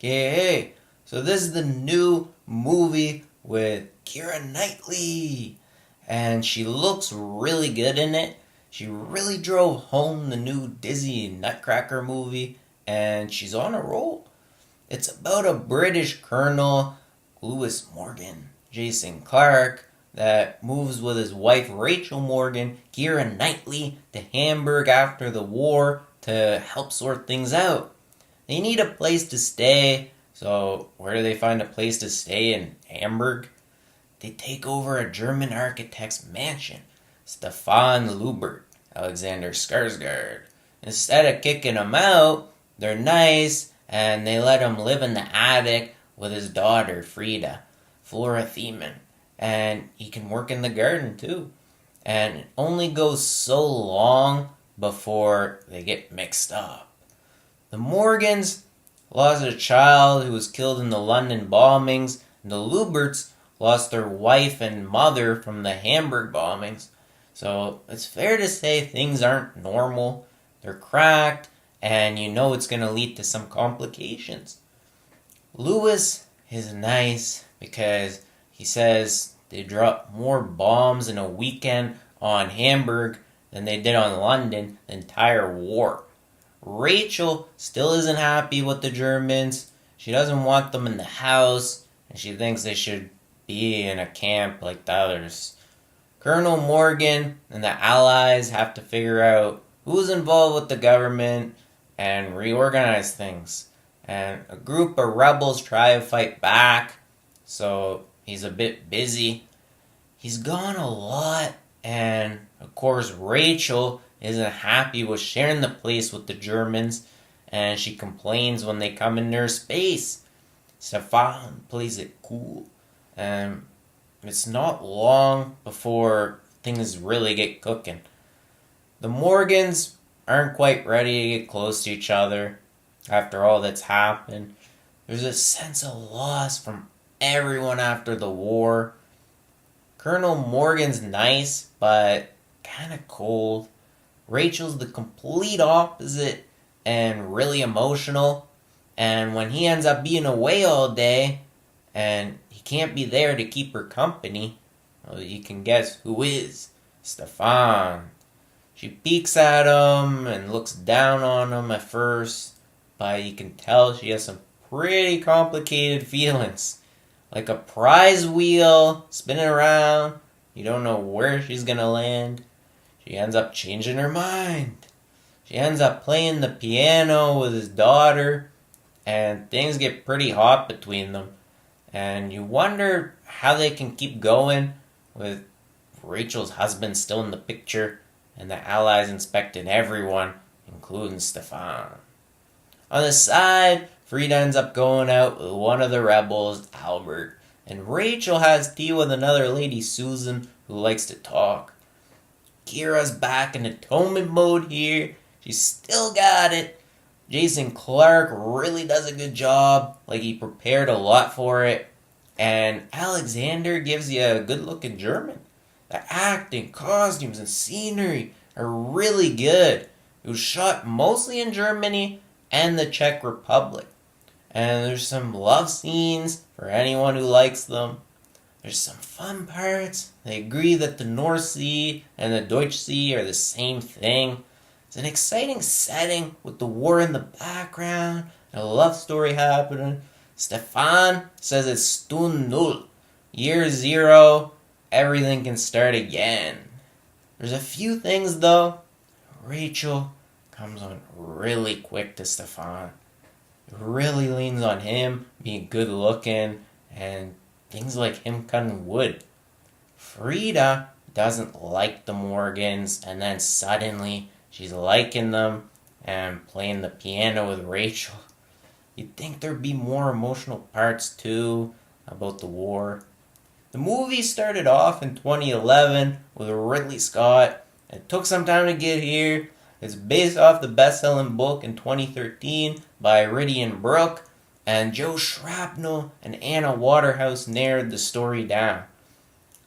Okay, so this is the new movie with Keira Knightley, and she looks really good in it. She really drove home the new Disney Nutcracker movie, and she's on a roll. It's about a British colonel, Lewis Morgan, Jason Clarke, that moves with his wife Rachel Morgan, Keira Knightley, to Hamburg after the war to help sort things out. They need a place to stay, so where do they find a place to stay in Hamburg? They take over a German architect's mansion, Stefan Lubert, Alexander Skarsgård. Instead of kicking him out, they're nice and they let him live in the attic with his daughter Frida, Flora Thiemann, and he can work in the garden too. And it only goes so long before they get mixed up. The Morgans lost a child who was killed in the London bombings, and the Luberts lost their wife and mother from the Hamburg bombings. So it's fair to say things aren't normal. They're cracked, and you know it's going to lead to some complications. Lewis is nice because he says they dropped more bombs in a weekend on Hamburg than they did on London the entire war. Rachel still isn't happy with the Germans. She doesn't want them in the house, and she thinks they should be in a camp like the others. Colonel Morgan and the Allies have to figure out who's involved with the government and reorganize things. And a group of rebels try to fight back, so he's a bit busy. He's gone a lot, and of course Rachel isn't happy with sharing the place with the Germans, and she complains when they come in their space. Stefan plays it cool, and it's not long before things really get cooking. The Morgans aren't quite ready to get close to each other after all that's happened. There's a sense of loss from everyone after the war. Colonel Morgan's nice, but kind of cold. Rachel's the complete opposite and really emotional. And when he ends up being away all day and he can't be there to keep her company, well, you can guess who is. Stefan. She peeks at him and looks down on him at first, but you can tell she has some pretty complicated feelings. Like a prize wheel spinning around. You don't know where she's gonna land. She ends up changing her mind. She ends up playing the piano with his daughter, and things get pretty hot between them. And you wonder how they can keep going with Rachel's husband still in the picture, and the Allies inspecting everyone, including Stefan. On the side, Frida ends up going out with one of the rebels, Albert, and Rachel has tea with another lady, Susan, who likes to talk. Keira's back in atonement mode here. She's still got it. Jason Clarke really does a good job. Like, he prepared a lot for it. And Alexander gives you a good look in German. The acting, costumes, and scenery are really good. It was shot mostly in Germany and the Czech Republic. And there's some love scenes for anyone who likes them. There's some fun parts. They agree that the North Sea and the Deutsche Sea are the same thing. It's an exciting setting with the war in the background and a love story happening. Stefan says it's Stund Null. Year zero, everything can start again. There's a few things though. Rachel comes on really quick to Stefan. Really leans on him being good looking and things like him cutting wood. Frida doesn't like the Morgans, and then suddenly she's liking them and playing the piano with Rachel. You'd think there'd be more emotional parts too about the war. The movie started off in 2011 with Ridley Scott. It took some time to get here. It's based off the best-selling book in 2013 by Ridian Brooke, and Joe Shrapnel and Anna Waterhouse narrated the story down.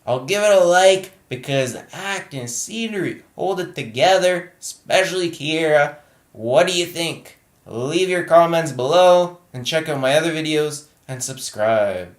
I'll give it a like because the acting and scenery hold it together, especially Keira. What do you think? Leave your comments below and check out my other videos and subscribe.